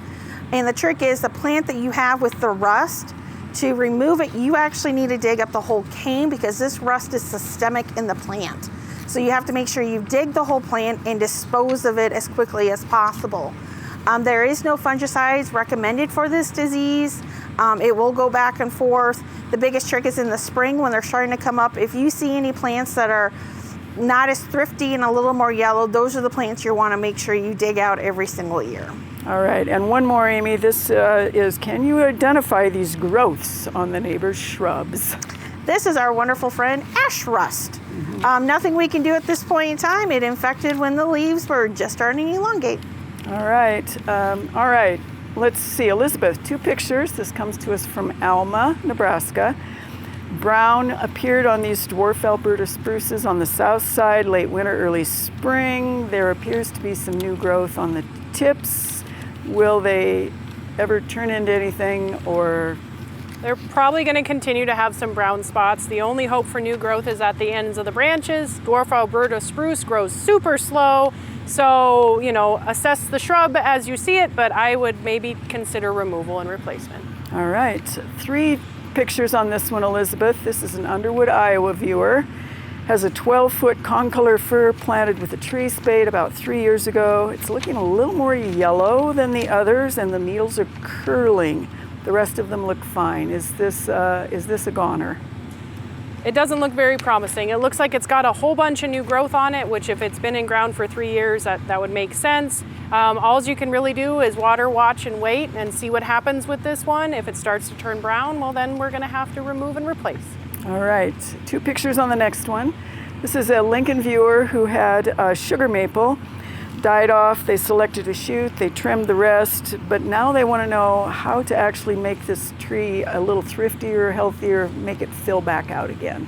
Speaker 4: And the trick is the plant that you have with the rust, to remove it, you actually need to dig up the whole cane, because this rust is systemic in the plant. So you have to make sure you dig the whole plant and dispose of it as quickly as possible. There is no fungicides recommended for this disease. It will go back and forth. The biggest trick is in the spring when they're starting to come up. If you see any plants that are not as thrifty and a little more yellow, those are the plants you want to make sure you dig out every single year.
Speaker 1: All right, and one more, Amy. This is, can you identify these growths on the neighbor's shrubs?
Speaker 4: This is our wonderful friend ash rust. Mm-hmm. Nothing we can do at this point in time. It infected when the leaves were just starting to elongate.
Speaker 1: All right. Let's see, Elizabeth, 2 pictures. This comes to us from Alma, Nebraska. Brown appeared on these dwarf Alberta spruces on the south side, late winter, early spring. There appears to be some new growth on the tips. Will they ever turn into anything, or?
Speaker 5: They're probably going to continue to have some brown spots. The only hope for new growth is at the ends of the branches. Dwarf Alberta spruce grows super slow. So, assess the shrub as you see it, but I would maybe consider removal and replacement.
Speaker 1: All right, 3 pictures on this one, Elizabeth. This is an Underwood, Iowa viewer. Has a 12-foot concolor fir planted with a tree spade about 3 years ago. It's looking a little more yellow than the others, and the needles are curling. The rest of them look fine. Is this a goner?
Speaker 5: it doesn't look very promising. It looks like it's got a whole bunch of new growth on it, which if it's been in ground for 3 years, that would make sense. All you can really do is water, watch, and wait and see what happens with this one. If it starts to turn brown, well, then we're gonna have to remove and replace.
Speaker 1: All right, 2 pictures on the next one. This is a Lincoln viewer who had a sugar maple, died off, they selected a shoot, they trimmed the rest, but now they want to know how to actually make this tree a little thriftier, healthier, make it fill back out again.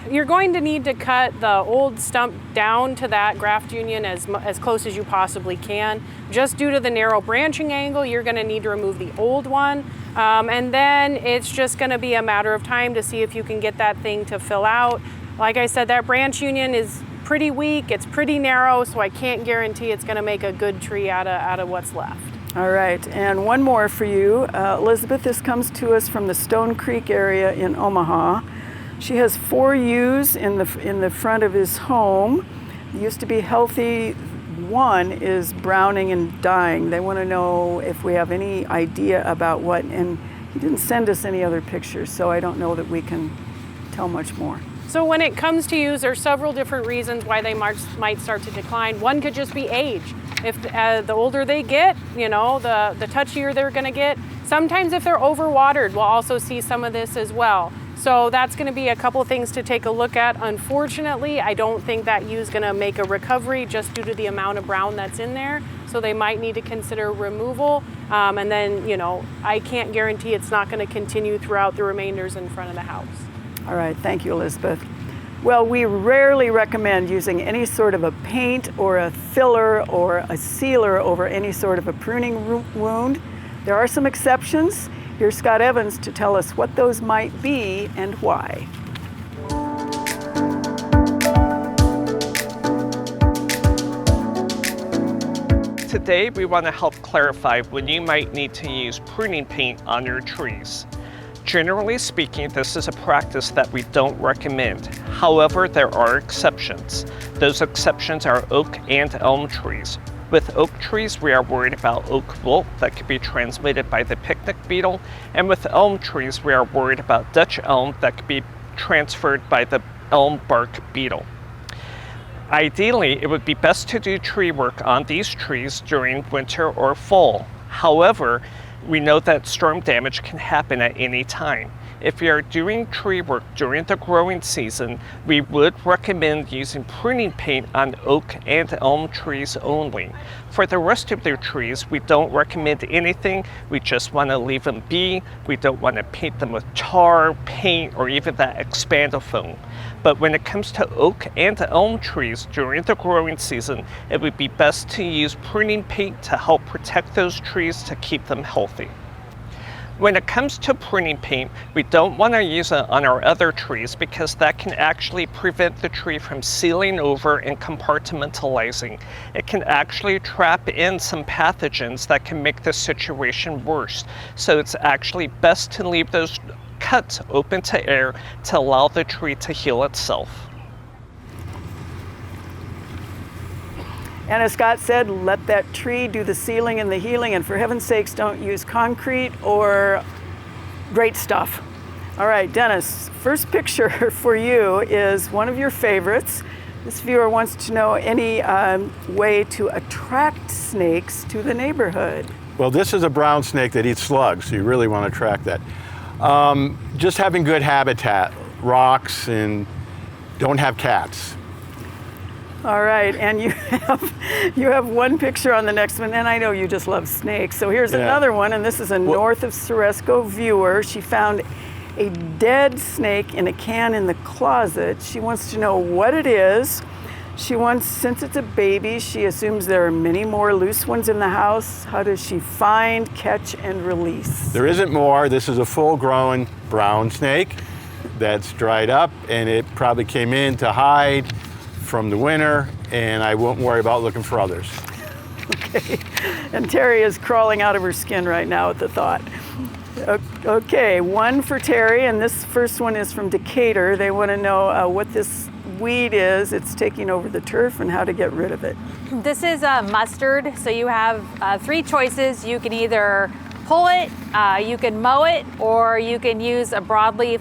Speaker 5: You're going to need to cut the old stump down to that graft union as close as you possibly can. Just due to the narrow branching angle, you're going to need to remove the old one. And then it's just going to be a matter of time to see if you can get that thing to fill out. Like I said, that branch union is pretty weak, it's pretty narrow, so I can't guarantee it's going to make a good tree out of what's left.
Speaker 1: All right, and one more for you. Elizabeth, this comes to us from the Stone Creek area in Omaha. She has 4 ewes in the front of his home. They used to be healthy. One is browning and dying. They want to know if we have any idea about what, and he didn't send us any other pictures, so I don't know that we can tell much more.
Speaker 5: So when it comes to ewes, there's several different reasons why they might start to decline. One could just be age. If the older they get, the touchier they're going to get. Sometimes if they're overwatered, we'll also see some of this as well. So that's going to be a couple things to take a look at. Unfortunately, I don't think that ewe is going to make a recovery just due to the amount of brown that's in there. So they might need to consider removal. And then, I can't guarantee it's not going to continue throughout the remainders in front of the house.
Speaker 1: All right, thank you, Elizabeth. Well, we rarely recommend using any sort of a paint or a filler or a sealer over any sort of a pruning wound. There are some exceptions. Here's Scott Evans to tell us what those might be and why.
Speaker 11: Today, we want to help clarify when you might need to use pruning paint on your trees. Generally speaking, this is a practice that we don't recommend. However, there are exceptions. Those exceptions are oak and elm trees. With oak trees, we are worried about oak wilt that could be transmitted by the picnic beetle, and with elm trees, we are worried about Dutch elm that could be transferred by the elm bark beetle. Ideally, it would be best to do tree work on these trees during winter or fall. However, we know that storm damage can happen at any time. If you are doing tree work during the growing season, we would recommend using pruning paint on oak and elm trees only. For the rest of their trees, we don't recommend anything. We just want to leave them be. We don't want to paint them with tar, paint, or even that expandofoam. But when it comes to oak and elm trees during the growing season, it would be best to use pruning paint to help protect those trees to keep them healthy. When it comes to pruning paint, we don't want to use it on our other trees because that can actually prevent the tree from sealing over and compartmentalizing. It can actually trap in some pathogens that can make the situation worse. So it's actually best to leave those cuts open to air to allow the tree to heal itself.
Speaker 1: And as Scott said, let that tree do the sealing and the healing, and for heaven's sakes, don't use concrete or great stuff. All right, Dennis, first picture for you is one of your favorites. This viewer wants to know any way to attract snakes to the neighborhood.
Speaker 2: Well, this is a brown snake that eats slugs, so you really want to track that. Just having good habitat, rocks, and don't have cats.
Speaker 1: All right, and you have one picture on the next one, and I know you just love snakes. So here's another one, and this is a north of Ceresco viewer. She found a dead snake in a can in the closet. She wants to know what it is. Since it's a baby, she assumes there are many more loose ones in the house. How does she find, catch, and release?
Speaker 2: There isn't more. This is a full-grown brown snake that's dried up, and it probably came in to hide from the winter, and I won't worry about looking for others.
Speaker 1: Okay, and Terri is crawling out of her skin right now at the thought. Okay, one for Terri, and this first one is from Decatur. They want to know what this weed is. It's taking over the turf and how to get rid of it.
Speaker 3: This is mustard, so you have 3 choices. You can either pull it, you can mow it, or you can use a broadleaf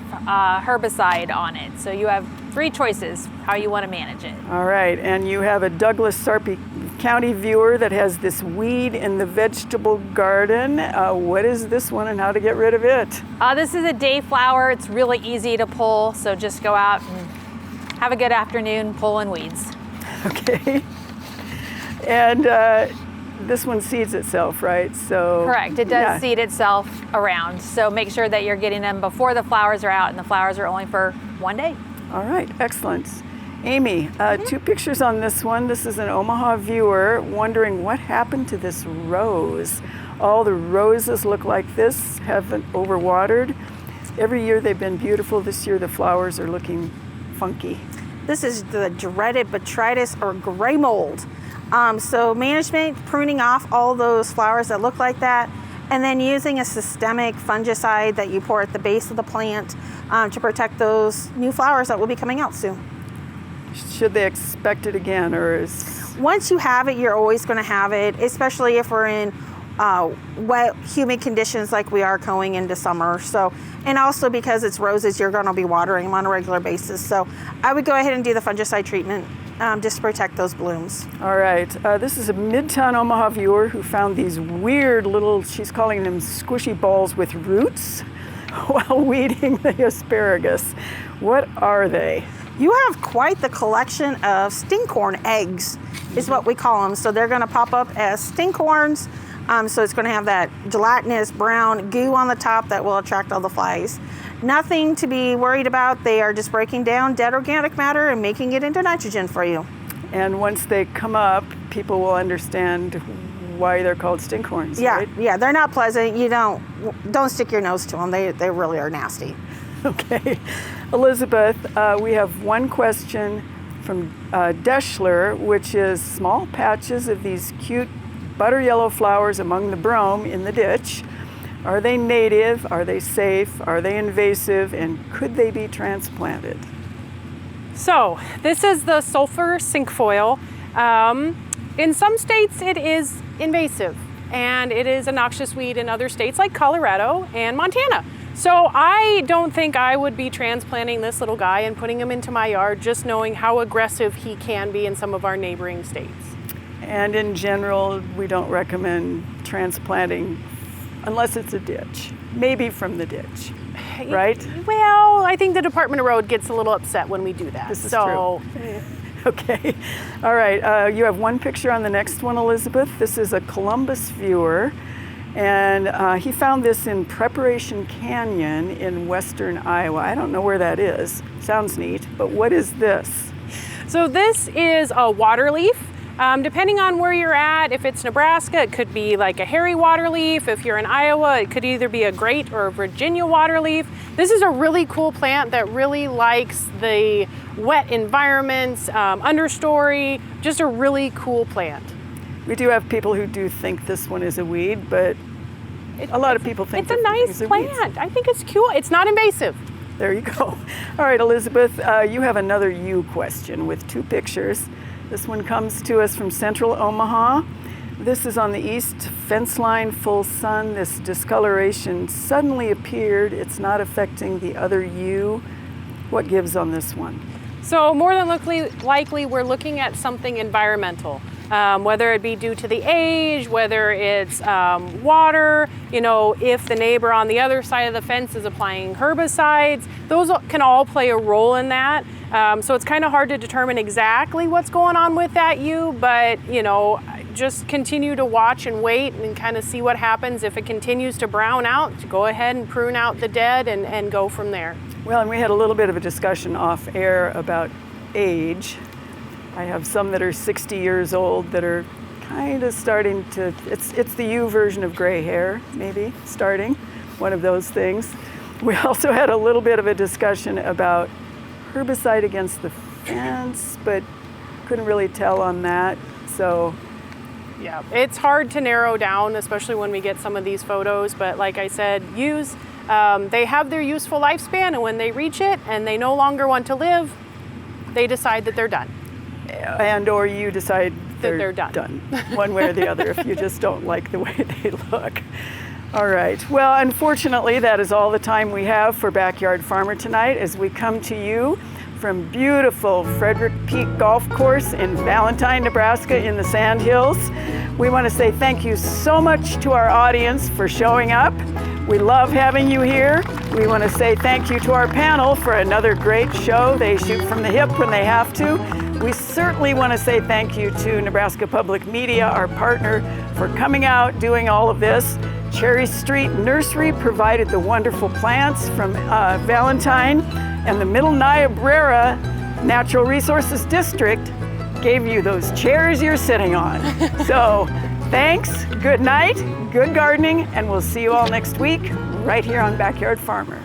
Speaker 3: herbicide on it. So you have 3 choices how you want to manage it.
Speaker 1: All right, and you have a Douglas Sarpy County viewer that has this weed in the vegetable garden. What is this one and how to get rid of it?
Speaker 3: This is a dayflower. It's really easy to pull, so just go out and have a good afternoon pulling weeds.
Speaker 1: Okay. And this one seeds itself, right? So
Speaker 3: correct. It does seed itself around. So make sure that you're getting them before the flowers are out, and the flowers are only for 1 day.
Speaker 1: All right, excellent. Amy, 2 pictures on this one. This is an Omaha viewer wondering what happened to this rose. All the roses look like this, haven't overwatered. Every year they've been beautiful. This year the flowers are looking funky.
Speaker 4: This is the dreaded botrytis or gray mold. So management, pruning off all those flowers that look like that, and then using a systemic fungicide that you pour at the base of the plant to protect those new flowers that will be coming out soon.
Speaker 1: Should they expect it again, or is...
Speaker 4: Once you have it, you're always going to have it, especially if we're in wet, humid conditions like we are going into summer. So, and also because it's roses, you're going to be watering them on a regular basis. So I would go ahead and do the fungicide treatment just to protect those blooms.
Speaker 1: All right, this is a Midtown Omaha viewer who found these weird little, she's calling them squishy balls with roots while weeding the asparagus. What are they?
Speaker 4: You have quite the collection of stinkhorn eggs, is what we call them. So they're going to pop up as stinkhorns. So it's going to have that gelatinous brown goo on the top that will attract all the flies. Nothing to be worried about. They are just breaking down dead organic matter and making it into nitrogen for you.
Speaker 1: And once they come up, people will understand why they're called stinkhorns, right?
Speaker 4: Yeah, they're not pleasant. You don't stick your nose to them. They really are nasty.
Speaker 1: Okay. Elizabeth, we have one question from Deschler, which is small patches of these cute butter yellow flowers among the brome in the ditch. Are they native? Are they safe? Are they invasive? And could they be transplanted?
Speaker 5: So this is the sulfur cinquefoil. In some states it is invasive, and it is a noxious weed in other states like Colorado and Montana. So I don't think I would be transplanting this little guy and putting him into my yard, just knowing how aggressive he can be in some of our neighboring states.
Speaker 1: And in general, we don't recommend transplanting unless it's a ditch, maybe from the ditch, right?
Speaker 5: Well, I think the Department of Road gets a little upset when we do that.
Speaker 1: This is true. Okay. All right. You have one picture on the next one, Elizabeth. This is a Columbus viewer. And he found this in Preparation Canyon in western Iowa. I don't know where that is. Sounds neat, but what is this?
Speaker 5: So this is a water leaf. Depending on where you're at, if it's Nebraska, it could be like a hairy water leaf. If you're in Iowa, it could either be a great or a Virginia water leaf. This is a really cool plant that really likes the wet environments, understory, just a really cool plant.
Speaker 1: We do have people who do think this one is a weed, but a lot of people think
Speaker 5: it's a nice plant. I think it's cool. It's not invasive.
Speaker 1: There you go. All right, Elizabeth, you have another you question with 2 pictures. This one comes to us from central Omaha. This is on the east fence line, full sun. This discoloration suddenly appeared. It's not affecting the other you. What gives on this one?
Speaker 5: So more than likely we're looking at something environmental. Whether it be due to the age, whether it's water, if the neighbor on the other side of the fence is applying herbicides, those can all play a role in that. So it's kind of hard to determine exactly what's going on with that but just continue to watch and wait and kind of see what happens. If it continues to brown out, go ahead and prune out the dead and go from there.
Speaker 1: Well, and we had a little bit of a discussion off air about age. I have some that are 60 years old that are kind of starting to, it's the you version of gray hair, maybe, starting, one of those things. We also had a little bit of a discussion about herbicide against the fence, but couldn't really tell on that, so.
Speaker 5: Yeah, it's hard to narrow down, especially when we get some of these photos, but like I said, they have their useful lifespan, and when they reach it and they no longer want to live, they decide that they're done.
Speaker 1: And or you decide
Speaker 5: that they're done.
Speaker 1: One way or the other, if you just don't like the way they look. All right. Well, unfortunately, that is all the time we have for Backyard Farmer tonight as we come to you from beautiful Frederick Peak Golf Course in Valentine, Nebraska in the Sandhills. We want to say thank you so much to our audience for showing up. We love having you here. We want to say thank you to our panel for another great show. They shoot from the hip when they have to. We certainly want to say thank you to Nebraska Public Media, our partner, for coming out, doing all of this. Cherry Street Nursery provided the wonderful plants from Valentine, and the Middle Niobrara Natural Resources District gave you those chairs you're sitting on. So thanks, good night, good gardening, and we'll see you all next week right here on Backyard Farmer.